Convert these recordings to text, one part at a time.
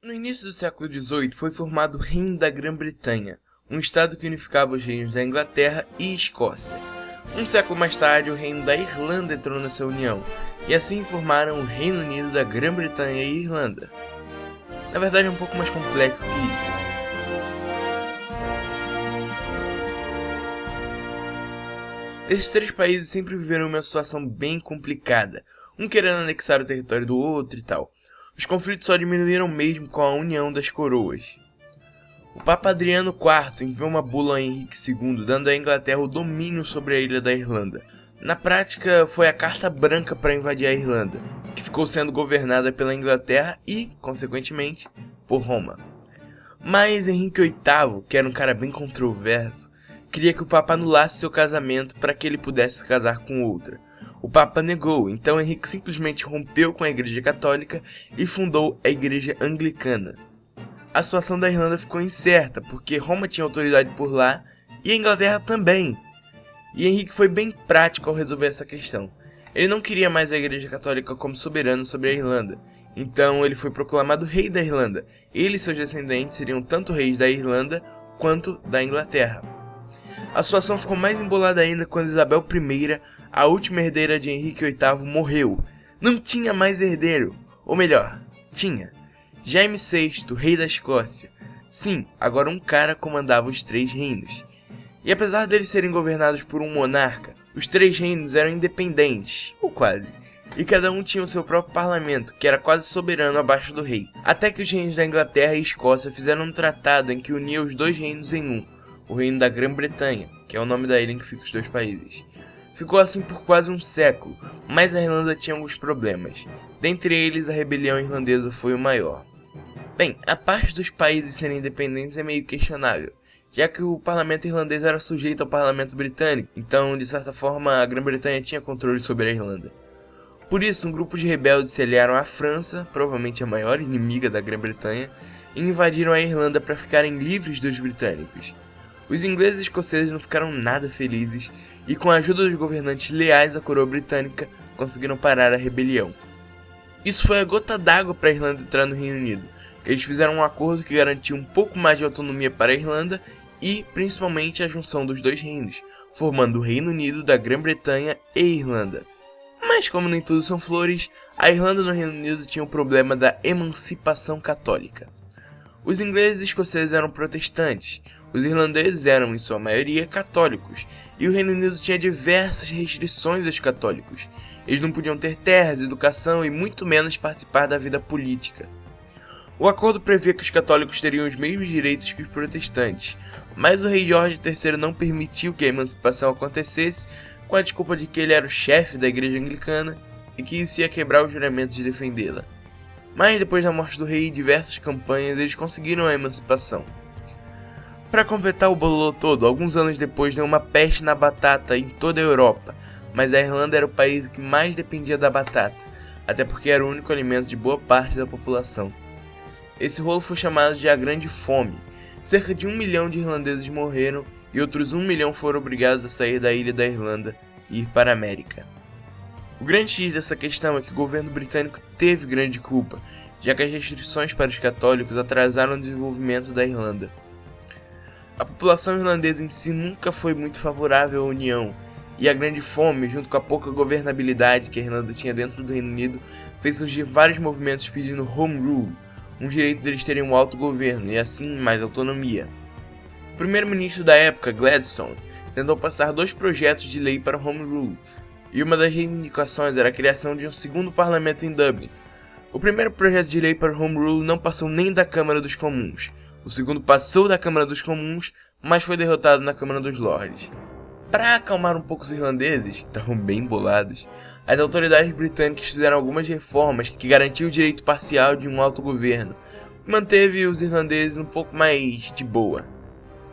No início do século XVIII foi formado o Reino da Grã-Bretanha, um estado que unificava os reinos da Inglaterra e Escócia. Um século mais tarde, o Reino da Irlanda entrou nessa união, e assim formaram o Reino Unido da Grã-Bretanha e Irlanda. Na verdade é um pouco mais complexo que isso. Esses três países sempre viveram uma situação bem complicada, um querendo anexar o território do outro e tal. Os conflitos só diminuíram mesmo com a união das coroas. O Papa Adriano IV enviou uma bula a Henrique II, dando à Inglaterra o domínio sobre a ilha da Irlanda. Na prática, foi a carta branca para invadir a Irlanda, que ficou sendo governada pela Inglaterra e, consequentemente, por Roma. Mas Henrique VIII, que era um cara bem controverso, queria que o Papa anulasse seu casamento para que ele pudesse se casar com outra. O Papa negou, então Henrique simplesmente rompeu com a Igreja Católica e fundou a Igreja Anglicana. A situação da Irlanda ficou incerta, porque Roma tinha autoridade por lá e a Inglaterra também. E Henrique foi bem prático ao resolver essa questão. Ele não queria mais a Igreja Católica como soberano sobre a Irlanda, então ele foi proclamado rei da Irlanda. Ele e seus descendentes seriam tanto reis da Irlanda quanto da Inglaterra. A situação ficou mais embolada ainda quando Isabel I, a última herdeira de Henrique VIII, morreu. Não tinha mais herdeiro, ou melhor, tinha. Jaime VI, rei da Escócia. Sim, agora um cara comandava os três reinos. E apesar deles serem governados por um monarca, os três reinos eram independentes, ou quase. E cada um tinha o seu próprio parlamento, que era quase soberano abaixo do rei. Até que os reinos da Inglaterra e Escócia fizeram um tratado em que unia os dois reinos em um, o reino da Grã-Bretanha, que é o nome da ilha em que ficam os dois países. Ficou assim por quase um século, mas a Irlanda tinha alguns problemas. Dentre eles, a rebelião irlandesa foi o maior. Bem, a parte dos países serem independentes é meio questionável, já que o parlamento irlandês era sujeito ao parlamento britânico, então, de certa forma, a Grã-Bretanha tinha controle sobre a Irlanda. Por isso, um grupo de rebeldes se aliaram à França, provavelmente a maior inimiga da Grã-Bretanha, e invadiram a Irlanda para ficarem livres dos britânicos. Os ingleses e escoceses não ficaram nada felizes, e com a ajuda dos governantes leais à coroa britânica, conseguiram parar a rebelião. Isso foi a gota d'água para a Irlanda entrar no Reino Unido. Eles fizeram um acordo que garantia um pouco mais de autonomia para a Irlanda e, principalmente, a junção dos dois reinos, formando o Reino Unido da Grã-Bretanha e Irlanda. Mas como nem tudo são flores, a Irlanda no Reino Unido tinha o problema da emancipação católica. Os ingleses e escoceses eram protestantes, os irlandeses eram, em sua maioria, católicos, e o Reino Unido tinha diversas restrições aos católicos. Eles não podiam ter terras, educação e muito menos participar da vida política. O acordo previa que os católicos teriam os mesmos direitos que os protestantes, mas o rei Jorge III não permitiu que a emancipação acontecesse com a desculpa de que ele era o chefe da igreja anglicana e que isso ia quebrar o juramento de defendê-la. Mas depois da morte do rei e diversas campanhas, eles conseguiram a emancipação. Para completar o bololô todo, alguns anos depois deu uma peste na batata em toda a Europa, mas a Irlanda era o país que mais dependia da batata, até porque era o único alimento de boa parte da população. Esse rolo foi chamado de a Grande Fome. Cerca de 1 milhão de irlandeses morreram e outros 1 milhão foram obrigados a sair da ilha da Irlanda e ir para a América. O grande X dessa questão é que o governo britânico teve grande culpa, já que as restrições para os católicos atrasaram o desenvolvimento da Irlanda. A população irlandesa em si nunca foi muito favorável à União, e a Grande Fome, junto com a pouca governabilidade que a Irlanda tinha dentro do Reino Unido, fez surgir vários movimentos pedindo Home Rule, um direito deles terem um autogoverno e assim mais autonomia. O primeiro-ministro da época, Gladstone, tentou passar 2 projetos de lei para Home Rule, e uma das reivindicações era a criação de um segundo parlamento em Dublin. O primeiro projeto de lei para Home Rule não passou nem da Câmara dos Comuns. O segundo passou da Câmara dos Comuns, mas foi derrotado na Câmara dos Lordes. Para acalmar um pouco os irlandeses, que estavam bem bolados, as autoridades britânicas fizeram algumas reformas que garantiam o direito parcial de um autogoverno, que manteve os irlandeses um pouco mais de boa.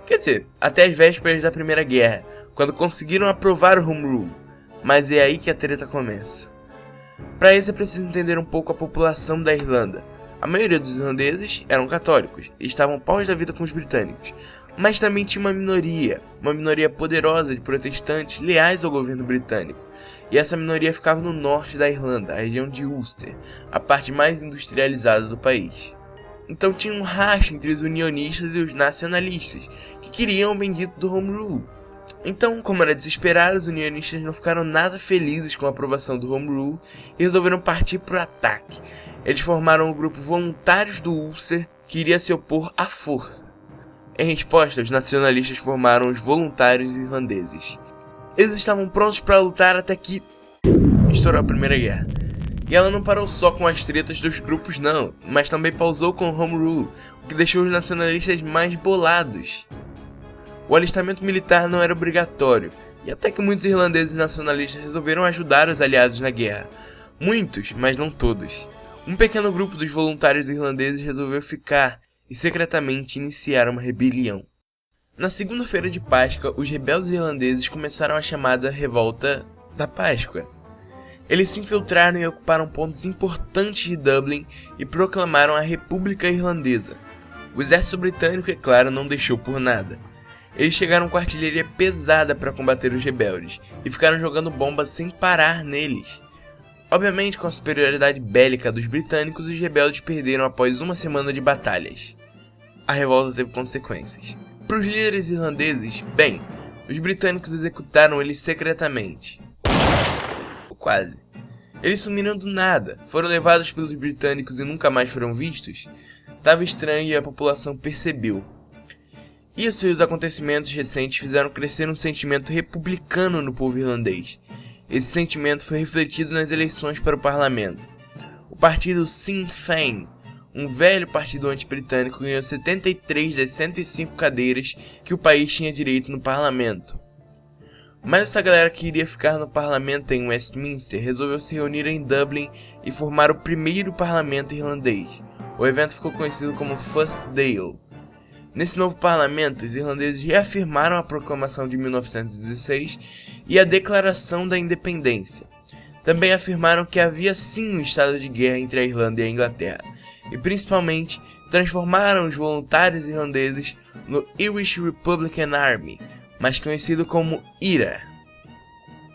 Quer dizer, até as vésperas da Primeira Guerra, quando conseguiram aprovar o Home Rule, mas é aí que a treta começa. Para isso é preciso entender um pouco a população da Irlanda. A maioria dos irlandeses eram católicos e estavam paus da vida com os britânicos, mas também tinha uma minoria poderosa de protestantes leais ao governo britânico, e essa minoria ficava no norte da Irlanda, a região de Ulster, a parte mais industrializada do país. Então tinha um racha entre os unionistas e os nacionalistas, que queriam o bendito do Home Rule. Então, como era de se esperar, os unionistas não ficaram nada felizes com a aprovação do Home Rule e resolveram partir para o ataque. Eles formaram o grupo Voluntários do Ulster, que iria se opor à força. Em resposta, os nacionalistas formaram os Voluntários Irlandeses. Eles estavam prontos para lutar até que estourou a Primeira Guerra. E ela não parou só com as tretas dos grupos não, mas também pausou com o Home Rule, o que deixou os nacionalistas mais bolados. O alistamento militar não era obrigatório, e até que muitos irlandeses nacionalistas resolveram ajudar os aliados na guerra. Muitos, mas não todos. Um pequeno grupo dos voluntários irlandeses resolveu ficar e secretamente iniciar uma rebelião. Na segunda-feira de Páscoa, os rebeldes irlandeses começaram a chamada Revolta da Páscoa. Eles se infiltraram e ocuparam pontos importantes de Dublin e proclamaram a República Irlandesa. O exército britânico, é claro, não deixou por nada. Eles chegaram com artilharia pesada para combater os rebeldes e ficaram jogando bombas sem parar neles. Obviamente, com a superioridade bélica dos britânicos, os rebeldes perderam após uma semana de batalhas. A revolta teve consequências. Para os líderes irlandeses, bem, os britânicos executaram eles secretamente. Quase. Eles sumiram do nada, foram levados pelos britânicos e nunca mais foram vistos. Tava estranho e a população percebeu. Isso e os acontecimentos recentes fizeram crescer um sentimento republicano no povo irlandês. Esse sentimento foi refletido nas eleições para o parlamento. O partido Sinn Féin, um velho partido anti-britânico, ganhou 73 das 105 cadeiras que o país tinha direito no parlamento. Mas essa galera que iria ficar no parlamento em Westminster resolveu se reunir em Dublin e formar o primeiro parlamento irlandês. O evento ficou conhecido como Fusdale. Nesse novo parlamento, os irlandeses reafirmaram a proclamação de 1916 e a declaração da independência. Também afirmaram que havia sim um estado de guerra entre a Irlanda e a Inglaterra, e principalmente transformaram os voluntários irlandeses no Irish Republican Army, mais conhecido como IRA.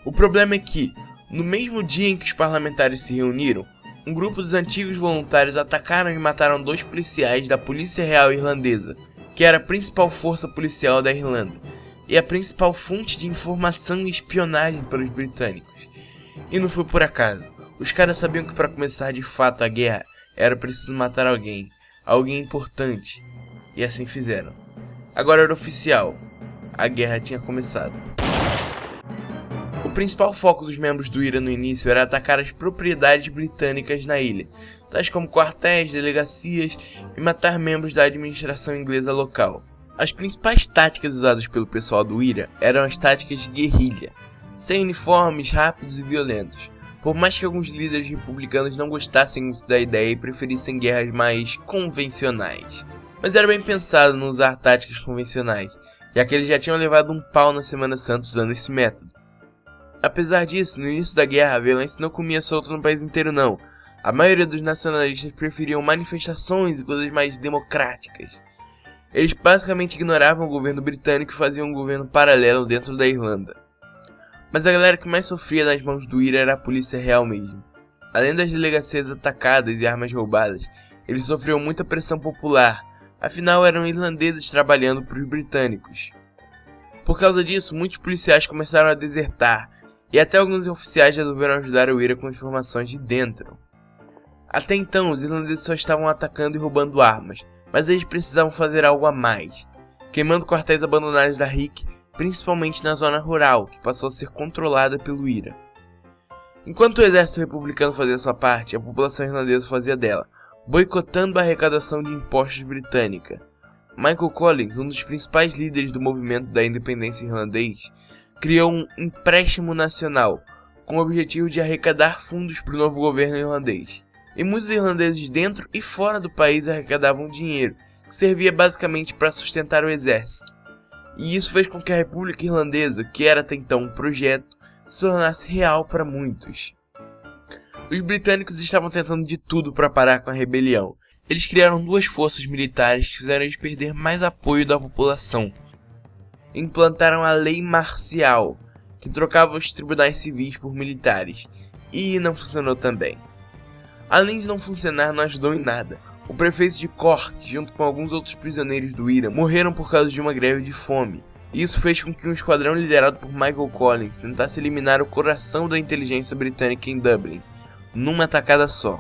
O problema é que, no mesmo dia em que os parlamentares se reuniram, um grupo dos antigos voluntários atacaram e mataram 2 policiais da Polícia Real Irlandesa, que era a principal força policial da Irlanda, e a principal fonte de informação e espionagem para os britânicos. E não foi por acaso. Os caras sabiam que para começar de fato a guerra, era preciso matar alguém importante, e assim fizeram. Agora era oficial, a guerra tinha começado. O principal foco dos membros do IRA no início era atacar as propriedades britânicas na ilha, tais como quartéis, delegacias e matar membros da administração inglesa local. As principais táticas usadas pelo pessoal do IRA eram as táticas de guerrilha, sem uniformes, rápidos e violentos, por mais que alguns líderes republicanos não gostassem muito da ideia e preferissem guerras mais convencionais. Mas era bem pensado não usar táticas convencionais, já que eles já tinham levado um pau na Semana Santa usando esse método. Apesar disso, no início da guerra, a violência não comia solta no país inteiro não. A maioria dos nacionalistas preferiam manifestações e coisas mais democráticas. Eles basicamente ignoravam o governo britânico e faziam um governo paralelo dentro da Irlanda. Mas a galera que mais sofria das mãos do IRA era a Polícia Real mesmo. Além das delegacias atacadas e armas roubadas, eles sofriam muita pressão popular, afinal eram irlandeses trabalhando para os britânicos. Por causa disso, muitos policiais começaram a desertar, e até alguns oficiais resolveram ajudar o IRA com informações de dentro. Até então, os irlandeses só estavam atacando e roubando armas, mas eles precisavam fazer algo a mais, queimando quartéis abandonados da RIC, principalmente na zona rural, que passou a ser controlada pelo IRA. Enquanto o exército republicano fazia sua parte, a população irlandesa fazia dela, boicotando a arrecadação de impostos britânica. Michael Collins, um dos principais líderes do movimento da independência irlandês, criou um empréstimo nacional, com o objetivo de arrecadar fundos para o novo governo irlandês. E muitos irlandeses dentro e fora do país arrecadavam dinheiro, que servia basicamente para sustentar o exército. E isso fez com que a República Irlandesa, que era até então um projeto, se tornasse real para muitos. Os britânicos estavam tentando de tudo para parar com a rebelião. Eles criaram 2 forças militares que fizeram eles perder mais apoio da população. Implantaram a lei marcial, que trocava os tribunais civis por militares, e não funcionou também. Além de não funcionar, não ajudou em nada. O O prefeito de Cork, junto com alguns outros prisioneiros do IRA, morreram por causa de uma greve de fome. Isso fez com que um esquadrão liderado por Michael Collins tentasse eliminar o coração da inteligência britânica em Dublin, numa tacada só.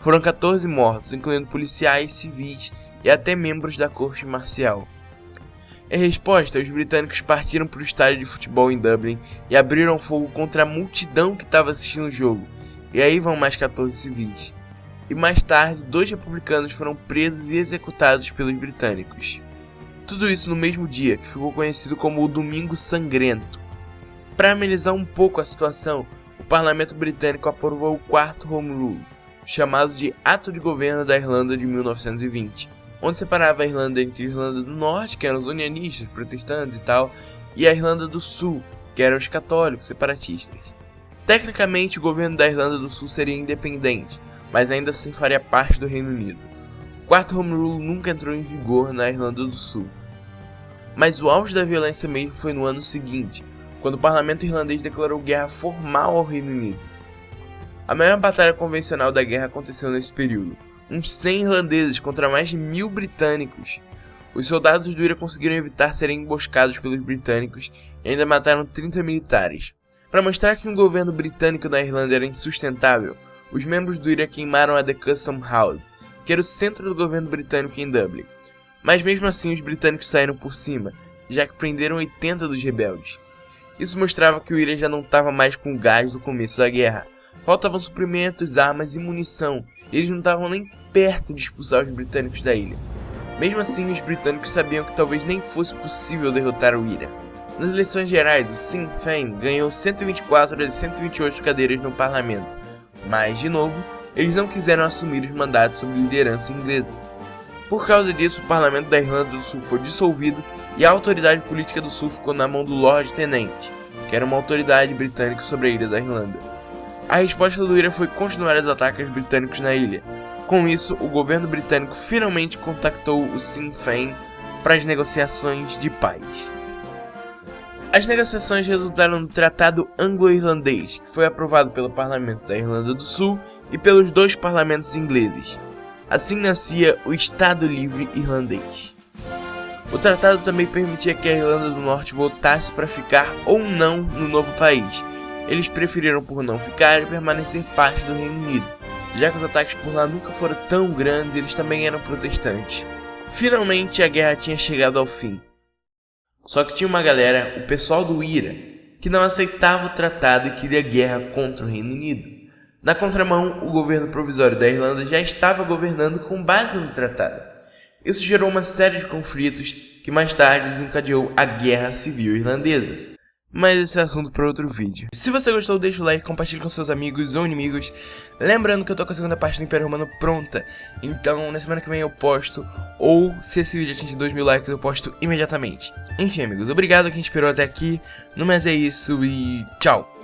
Foram 14 mortos, incluindo policiais, civis e até membros da corte marcial. Em resposta, os britânicos partiram para o estádio de futebol em Dublin e abriram fogo contra a multidão que estava assistindo o jogo. E aí vão mais 14 civis. E mais tarde, 2 republicanos foram presos e executados pelos britânicos. Tudo isso no mesmo dia, que ficou conhecido como o Domingo Sangrento. Para amenizar um pouco a situação, o parlamento britânico aprovou o 4º Home Rule, chamado de Ato de Governo da Irlanda de 1920, onde separava a Irlanda entre a Irlanda do Norte, que eram os unionistas, protestantes e tal, e a Irlanda do Sul, que eram os católicos, separatistas. Tecnicamente, o governo da Irlanda do Sul seria independente, mas ainda assim faria parte do Reino Unido. O 4º Home Rule nunca entrou em vigor na Irlanda do Sul. Mas o auge da violência mesmo foi no ano seguinte, quando o parlamento irlandês declarou guerra formal ao Reino Unido. A maior batalha convencional da guerra aconteceu nesse período. Uns 100 irlandeses contra mais de 1000 britânicos. Os soldados do IRA conseguiram evitar serem emboscados pelos britânicos e ainda mataram 30 militares. Para mostrar que um governo britânico na Irlanda era insustentável, os membros do IRA queimaram a The Custom House, que era o centro do governo britânico em Dublin. Mas mesmo assim os britânicos saíram por cima, já que prenderam 80 dos rebeldes. Isso mostrava que o IRA já não estava mais com o gás do começo da guerra. Faltavam suprimentos, armas e munição, e eles não estavam nem perto de expulsar os britânicos da ilha. Mesmo assim, os britânicos sabiam que talvez nem fosse possível derrotar o IRA. Nas eleições gerais, o Sinn Féin ganhou 124 das 128 cadeiras no parlamento, mas, de novo, eles não quiseram assumir os mandatos sob liderança inglesa. Por causa disso, o parlamento da Irlanda do Sul foi dissolvido e a autoridade política do Sul ficou na mão do Lord Tenente, que era uma autoridade britânica sobre a ilha da Irlanda. A resposta do IRA foi continuar os ataques britânicos na ilha. Com isso, o governo britânico finalmente contactou o Sinn Féin para as negociações de paz. As negociações resultaram no Tratado Anglo-Irlandês, que foi aprovado pelo Parlamento da Irlanda do Sul e pelos 2 parlamentos ingleses. Assim nascia o Estado Livre Irlandês. O tratado também permitia que a Irlanda do Norte votasse para ficar ou não no novo país. Eles preferiram por não ficar e permanecer parte do Reino Unido, já que os ataques por lá nunca foram tão grandes e eles também eram protestantes. Finalmente a guerra tinha chegado ao fim. Só que tinha uma galera, o pessoal do IRA, que não aceitava o tratado e queria guerra contra o Reino Unido. Na contramão, o governo provisório da Irlanda já estava governando com base no tratado. Isso gerou uma série de conflitos que mais tarde desencadeou a Guerra Civil Irlandesa. Mas esse é assunto para outro vídeo. Se você gostou, deixa o like, compartilhe com seus amigos ou inimigos. Lembrando que eu tô com a segunda parte do Império Romano pronta, então na semana que vem eu posto, ou se esse vídeo atingir 2000 likes eu posto imediatamente. Enfim amigos, obrigado a quem esperou até aqui, no mais é isso e tchau!